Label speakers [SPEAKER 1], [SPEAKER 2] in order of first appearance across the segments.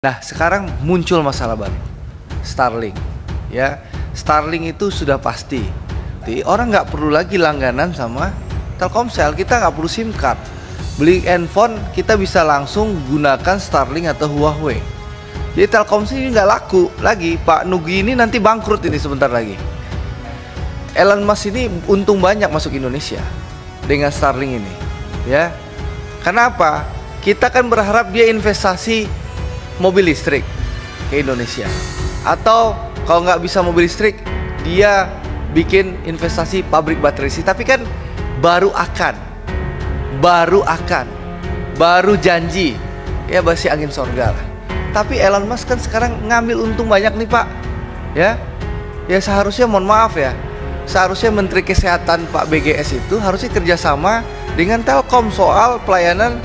[SPEAKER 1] Nah, sekarang muncul masalah baru, Starlink. Ya, Starlink itu sudah pasti. Jadi orang nggak perlu lagi langganan sama Telkomsel, kita nggak perlu SIM card. Beli handphone kita bisa langsung gunakan Starlink atau Huawei. Jadi Telkomsel ini nggak laku lagi. Pak Nugi ini nanti bangkrut ini sebentar lagi. Elon Musk ini untung banyak masuk Indonesia dengan Starlink ini. Ya, kenapa? Kita kan berharap dia investasi mobil listrik ke Indonesia, atau kalau nggak bisa mobil listrik dia bikin investasi pabrik baterai listrik. Tapi kan baru janji ya, basi angin sorga lah. Tapi Elon Musk kan sekarang ngambil untung banyak nih Pak, ya seharusnya, mohon maaf ya, seharusnya Menteri Kesehatan Pak BGS itu harusnya kerjasama dengan Telkom soal pelayanan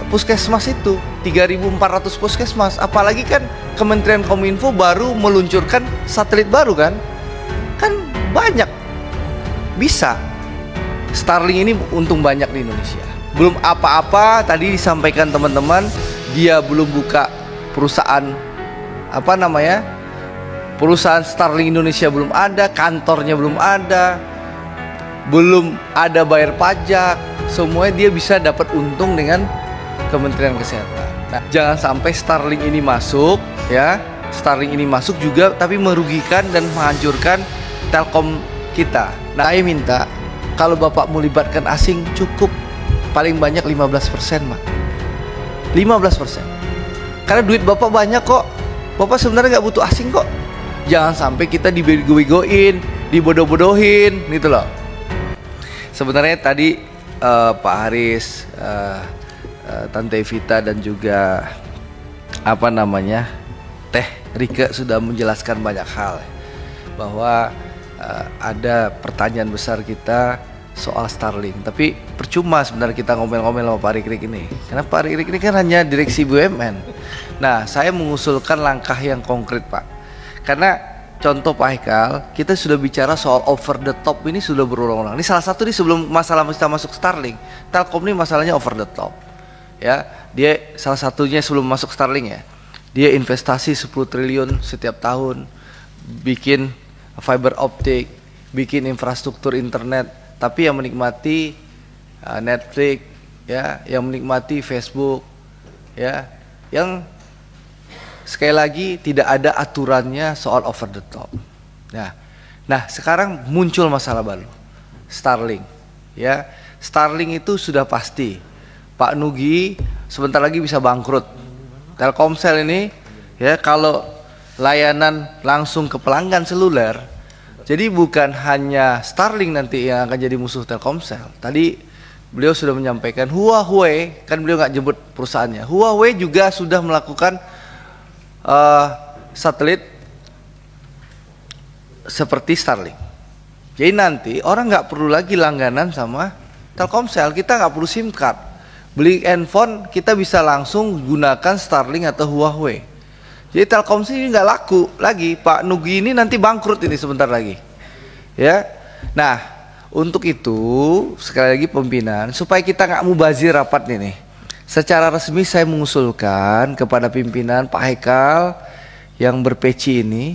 [SPEAKER 1] puskesmas itu 3.400 puskesmas. Apalagi kan Kementerian Kominfo baru meluncurkan satelit baru kan banyak bisa. Starlink ini untung banyak di Indonesia. Belum apa-apa, tadi disampaikan teman-teman, dia belum buka perusahaan perusahaan Starlink Indonesia belum ada, kantornya belum ada bayar pajak, semuanya dia bisa dapat untung dengan Kementerian Kesehatan. Nah, jangan sampai Starlink ini masuk ya. Starlink ini masuk juga tapi merugikan dan menghancurkan Telkom kita. Nah, saya minta kalau Bapak mau libatkan asing cukup paling banyak 15%, Mak. 15%. Karena duit Bapak banyak kok. Bapak sebenarnya nggak butuh asing kok. Jangan sampai kita dibego-begoin, dibodoh-bodohin gitu loh. Sebenarnya tadi Pak Haris, Tante Evita dan juga Teh Rike sudah menjelaskan banyak hal, bahwa ada pertanyaan besar kita soal Starlink. Tapi percuma sebenarnya kita ngomel-ngomel sama Pak Rike ini, karena Pak Rike ini kan hanya direksi BUMN. Nah, saya mengusulkan langkah yang konkret Pak, karena contoh Pak Haikal, kita sudah bicara soal over the top ini sudah berulang-ulang. Ini salah satu nih, sebelum masalah kita masuk Starlink, Telkom ini masalahnya over the top. Ya, dia salah satunya sebelum masuk Starlink ya, dia investasi 10 triliun setiap tahun, bikin fiber optik, bikin infrastruktur internet, tapi yang menikmati Netflix ya, yang menikmati Facebook ya, yang sekali lagi tidak ada aturannya soal over the top. Nah sekarang muncul masalah baru, Starlink ya. Starlink itu sudah pasti Pak Nugi sebentar lagi bisa bangkrut. Telkomsel ini ya, kalau layanan langsung ke pelanggan seluler, jadi bukan hanya Starlink nanti yang akan jadi musuh Telkomsel. Tadi beliau sudah menyampaikan Huawei, kan beliau nggak jemput perusahaannya. Huawei juga sudah melakukan satelit seperti Starlink. Jadi nanti orang nggak perlu lagi langganan sama Telkomsel, kita nggak perlu SIM card. Beli handphone kita bisa langsung gunakan Starlink atau Huawei. Jadi Telkomsel ini nggak laku lagi. Pak Nugi ini nanti bangkrut ini sebentar lagi. Ya. Nah, untuk itu sekali lagi pimpinan, supaya kita nggak mubazir rapat ini, secara resmi saya mengusulkan kepada pimpinan Pak Haikal yang berpeci ini,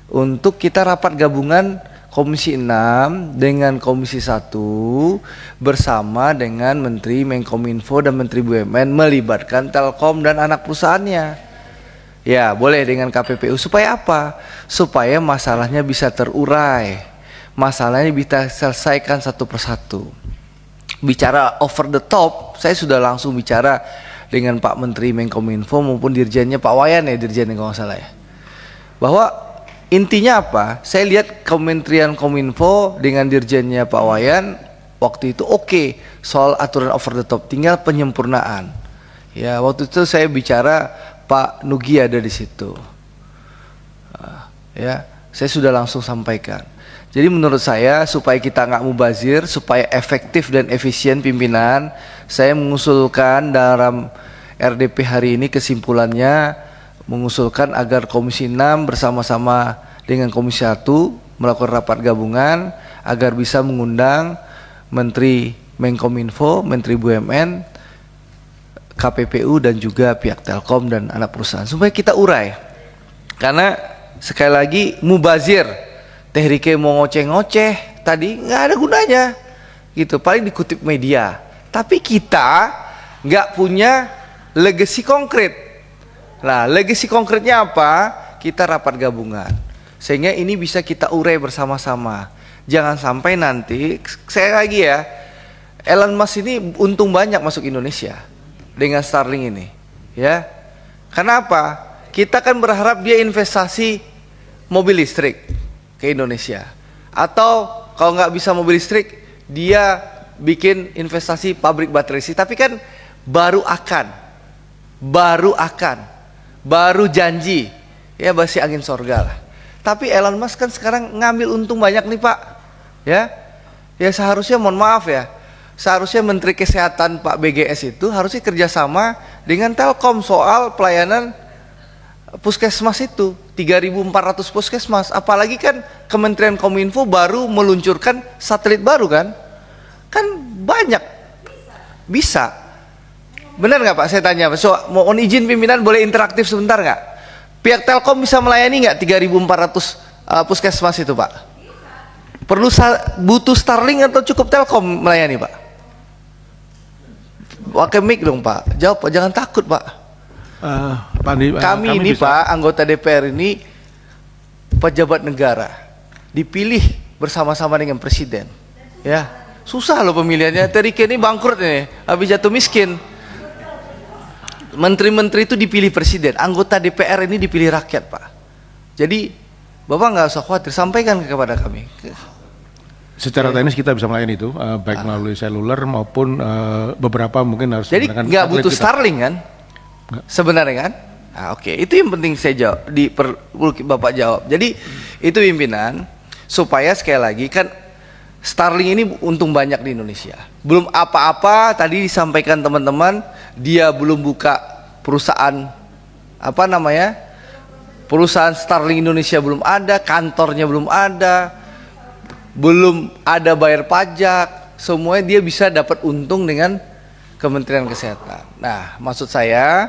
[SPEAKER 1] untuk kita rapat gabungan Komisi 6 dengan Komisi 1 bersama dengan Menteri Menkominfo dan Menteri BUMN, melibatkan Telkom dan anak perusahaannya. Ya, boleh dengan KPPU. Supaya apa? Supaya masalahnya bisa terurai, masalahnya bisa selesaikan satu persatu. Bicara over the top, saya sudah langsung bicara dengan Pak Menteri Menkominfo maupun dirjennya Pak Wayan ya, dirjennya kalau nggak salah ya, bahwa intinya apa? Saya lihat Kementerian Kominfo dengan dirjennya Pak Wayan waktu itu oke soal aturan over the top, tinggal penyempurnaan. Ya, waktu itu saya bicara Pak Nugi ada di situ. Ya, saya sudah langsung sampaikan. Jadi menurut saya supaya kita nggak mubazir, supaya efektif dan efisien pimpinan, saya mengusulkan dalam RDP hari ini kesimpulannya, mengusulkan agar Komisi 6 bersama-sama dengan Komisi 1 melakukan rapat gabungan agar bisa mengundang Menteri Menkominfo, Menteri BUMN, KPPU dan juga pihak Telkom dan anak perusahaan supaya kita urai. Karena sekali lagi mubazir, Teh Rike mau ngoceh-ngoceh tadi nggak ada gunanya gitu, paling dikutip media. Tapi kita nggak punya legacy konkret. Nah, legacy konkretnya apa? Kita rapat gabungan sehingga ini bisa kita urai bersama-sama. Jangan sampai nanti, saya lagi ya, Elon Musk ini untung banyak masuk Indonesia dengan Starlink ini, ya. Kenapa? Kita kan berharap dia investasi mobil listrik ke Indonesia, atau kalau nggak bisa mobil listrik, dia bikin investasi pabrik baterai listrik. Tapi kan baru janji, ya masih angin sorga lah. Tapi Elon Musk kan sekarang ngambil untung banyak nih Pak, ya. Ya seharusnya, mohon maaf ya, seharusnya Menteri Kesehatan Pak BGS itu harusnya kerjasama dengan Telkom soal pelayanan puskesmas itu 3.400 puskesmas. Apalagi kan Kementerian Kominfo baru meluncurkan satelit baru kan banyak bisa. Benar nggak Pak? Saya tanya. So, mohon izin pimpinan boleh interaktif sebentar nggak? Pihak Telkom bisa melayani nggak 3.400 puskesmas itu Pak? Butuh Starlink atau cukup Telkom melayani Pak? Pakai mic dong Pak, jawab Pak, jangan takut Pak. Kami ini bisa. Pak, anggota DPR ini pejabat negara, dipilih bersama-sama dengan presiden. Ya, susah loh pemilihannya. Tadi ini bangkrut ini, habis jatuh miskin. Menteri-menteri itu dipilih presiden, anggota DPR ini dipilih rakyat Pak. Jadi Bapak nggak usah khawatir, sampaikan kepada kami.
[SPEAKER 2] Secara teknis kita bisa melayani itu, baik melalui seluler maupun beberapa mungkin harus.
[SPEAKER 1] Jadi nggak butuh Starlink kan? Sebenarnya kan? Nah, oke. Itu yang penting saya jawab, Bapak jawab. Jadi itu pimpinan, supaya sekali lagi kan Starlink ini untung banyak di Indonesia. Belum apa-apa, tadi disampaikan teman-teman, dia belum buka perusahaan perusahaan Starlink Indonesia belum ada, kantornya belum ada bayar pajak, semuanya dia bisa dapat untung dengan Kementerian Kesehatan. Nah, maksud saya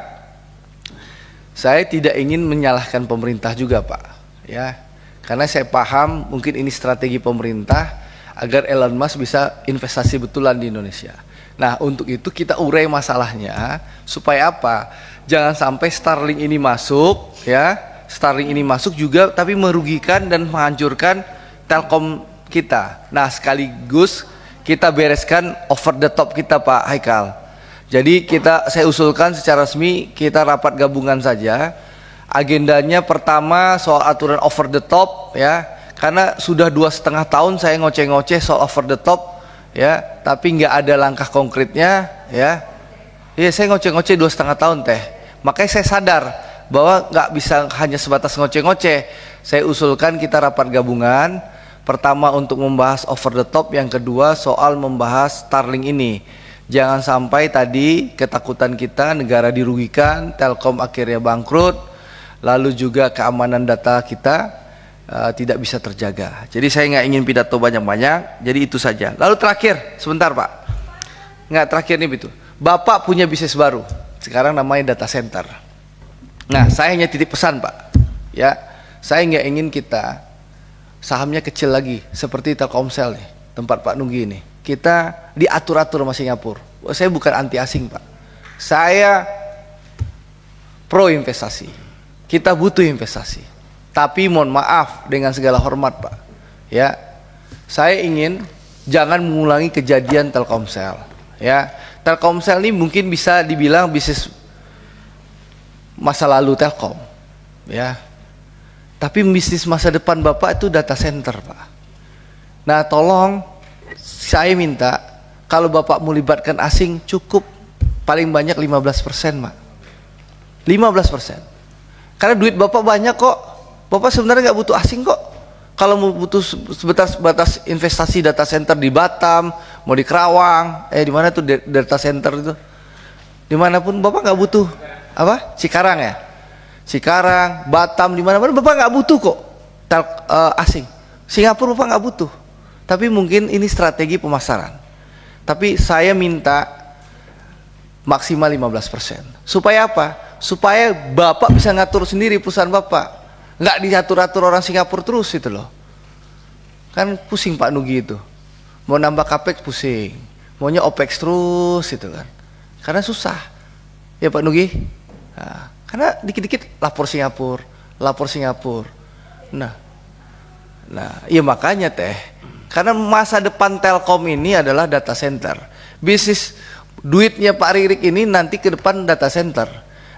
[SPEAKER 1] tidak ingin menyalahkan pemerintah juga Pak, ya, karena saya paham mungkin ini strategi pemerintah agar Elon Musk bisa investasi betulan di Indonesia. Nah, untuk itu kita urai masalahnya supaya apa? Jangan sampai Starlink ini masuk, ya, Starlink ini masuk juga tapi merugikan dan menghancurkan Telkom kita. Nah, sekaligus kita bereskan over the top kita Pak Haikal. Jadi saya usulkan secara resmi kita rapat gabungan saja. Agendanya pertama soal aturan over the top, ya, karena sudah 2,5 tahun saya ngoceh-ngoceh soal over the top, ya, tapi nggak ada langkah konkretnya, ya. Ya saya ngoceh-ngoceh 2,5 tahun Teh. Makanya saya sadar bahwa nggak bisa hanya sebatas ngoceh-ngoceh. Saya usulkan kita rapat gabungan. Pertama untuk membahas over the top, yang kedua soal membahas Starlink ini. Jangan sampai tadi ketakutan kita negara dirugikan, Telkom akhirnya bangkrut, lalu juga keamanan data kita tidak bisa terjaga. Jadi saya nggak ingin pidato banyak-banyak, jadi itu saja. Lalu terakhir, sebentar Pak, nggak terakhir nih begitu. Bapak punya bisnis baru, sekarang namanya data center. Nah, saya hanya titip pesan Pak, ya, saya nggak ingin kita sahamnya kecil lagi seperti Telkomsel nih, tempat Pak Nugi ini. Kita diatur-atur sama Singapura. Saya bukan anti asing Pak, saya pro investasi. Kita butuh investasi, tapi mohon maaf dengan segala hormat Pak, ya, saya ingin jangan mengulangi kejadian Telkomsel, ya. Telkomsel ini mungkin bisa dibilang bisnis masa lalu Telkom, ya, tapi bisnis masa depan Bapak itu data center Pak. Nah, tolong saya minta kalau Bapak mau libatkan asing cukup paling banyak 15% Pak. 15%. Karena duit Bapak banyak kok. Bapak sebenarnya nggak butuh asing kok. Kalau mau butuh sebatas investasi data center di Batam, mau di Kerawang, di mana tuh data center itu? Dimanapun Bapak nggak butuh apa? Cikarang ya? Cikarang, Batam, dimana-mana Bapak nggak butuh kok asing. Singapura Bapak nggak butuh. Tapi mungkin ini strategi pemasaran. Tapi saya minta maksimal 15%. Supaya apa? Supaya Bapak bisa ngatur sendiri perusahaan Bapak. Nggak diatur-atur orang Singapura terus itu loh. Kan pusing Pak Nugi itu. Mau nambah capex pusing. Maunya opex terus itu kan. Karena susah. Ya Pak Nugi. Nah, karena dikit-dikit lapor Singapura. Nah, iya makanya teh. Karena masa depan Telkom ini adalah data center. Bisnis duitnya Pak Ririk ini nanti ke depan data center.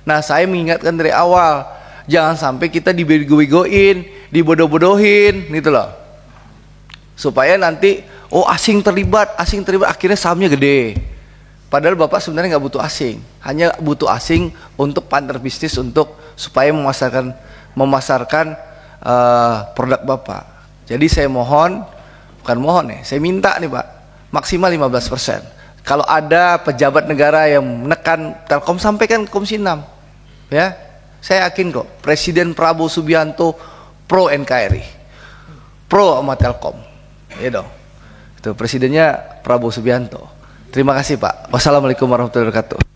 [SPEAKER 1] Nah, saya mengingatkan dari awal, jangan sampai kita dibego-begoin, dibodoh-bodohin, gitu loh. Supaya nanti, oh asing terlibat, akhirnya sahamnya gede. Padahal Bapak sebenarnya nggak butuh asing, hanya butuh asing untuk partner bisnis supaya memasarkan produk Bapak. Jadi saya saya minta nih Pak, maksimal 15%. Kalau ada pejabat negara yang menekan Telkom, sampaikan ke Komisi 6. Ya, saya yakin kok Presiden Prabowo Subianto pro NKRI, pro sama Telkom. Ya dong. Itu presidennya Prabowo Subianto. Terima kasih Pak. Wassalamualaikum warahmatullahi wabarakatuh.